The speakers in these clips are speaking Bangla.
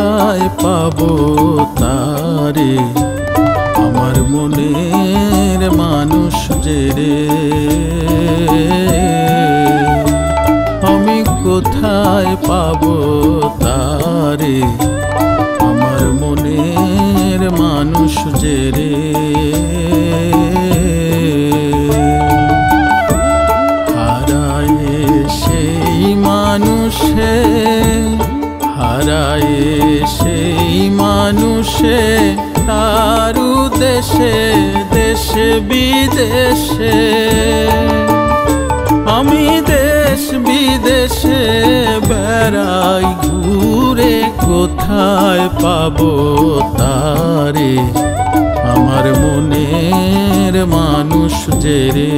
কোথায় পাবো তারে, আমার মনের মানুষ যে রে। আমি কোথায় পাবো তারে, আমার মনের মানুষ যে রে। হারায় সেই মানুষে, হারায় সেই মানুষে, তার দেশে দেশে বিদেশে। আমি দেশ বিদেশে বেড়াই ঘুরে, কোথায় পাবো তারে, আমার মনের মানুষ যে রে।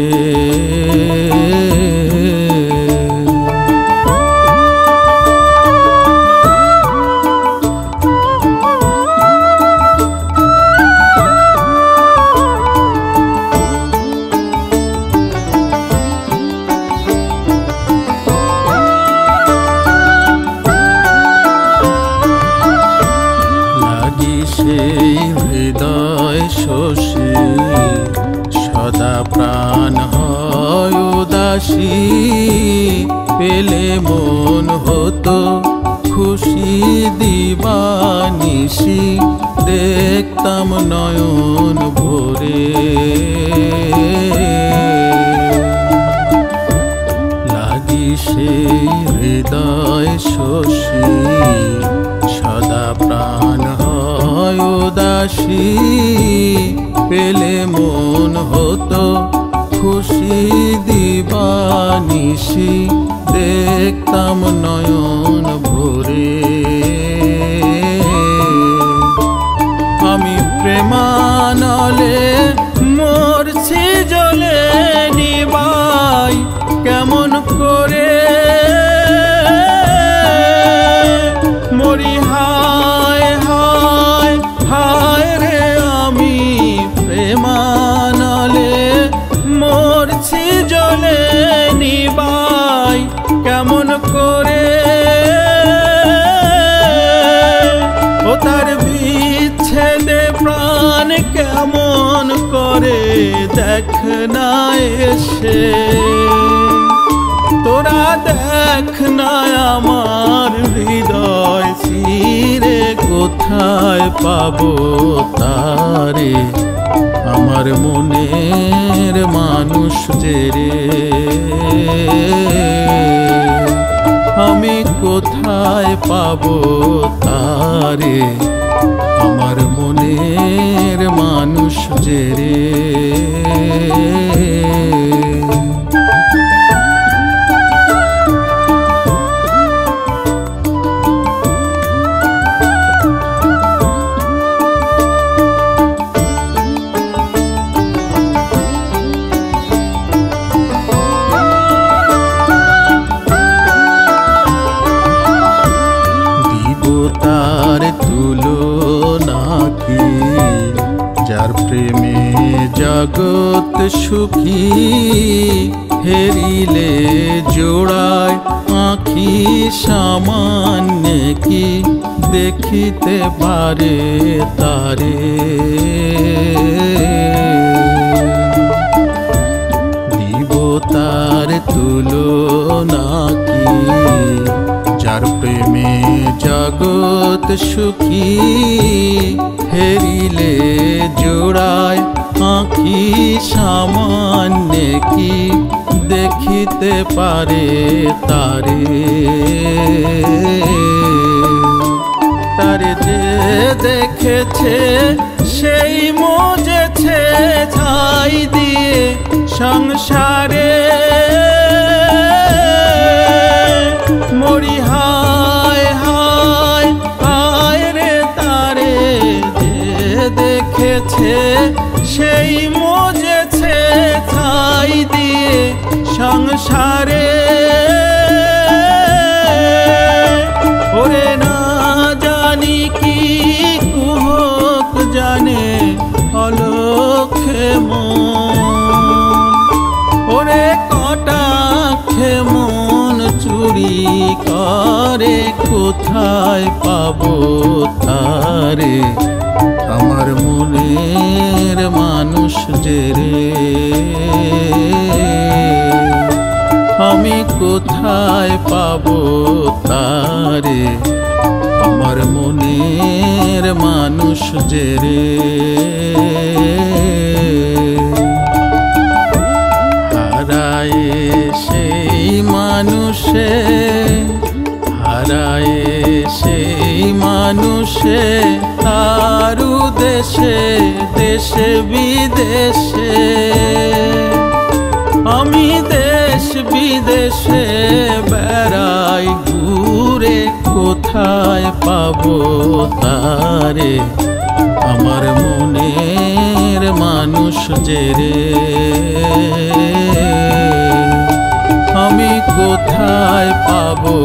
সেই হৃদয় শোষে সদা প্রাণ হয় উদাসী, পেলে মন হতো খুশি দিবানিশি, দেখতাম নয়ন ভরে। লাগি সেই হৃদয় শোষে সদা প্রাণ উদাসী, পেলে মন হতো খুশি দিবানিশি, দেখতাম নয়ন ভরে। আমি প্রেমানলে মরছি জ্বলে নিবাই, কেমন করে মরি হায় হায় হায় রে। আমি প্রেমানলে মরছি জ্বলে নিবাই, কেমন করে ও তার বিচ্ছেদে প্রাণ কেমন করে, দেখ না এসে তোরা, দেখ না আমার হৃদয় ছিঁড়ে, কোথায় পাবো তারে, আমার মনের মানুষ যে রে। আমি কোথায় পাবো তারে, আমার মনের মানুষ যে রে। তার তুলনা কি, যার প্রেমে জগৎ সুখী, হেরিলে জোড়ায় আঁখি সামান্য কি, দেখিতে পারে তারে। দিব তার তুলনা কি, যার প্রেমে জগৎ সুখী, হেরিলে জোড়ায় আঁখি সামান্য কি, দেখিতে পারে তারে। তারে যে দেখেছে সেই মজেছে ছাই দিয়ে সংসারে, মরি হায় হায় হায় রে। তারে যে দেখেছে সেই মজেছে ছাই দিয়ে সংসারে, ওরে না জানি কি কুহক জানে অলক্ষে মন, ওরে কটাক্ষে মন চুরি করে, কোথায় পাবো পাবো তারে, আমার মনের মানুষ যে রে। হারায় সেই মানুষে, হারায় সেই মানুষে, তারু দেশে দেশে বিদেশে। আমি দেশ বিদেশে বেড়াই ঘুরে, কোথায় পাবো তারে, আমার মনের মানুষ যে রে। আমি কোথায় পাবো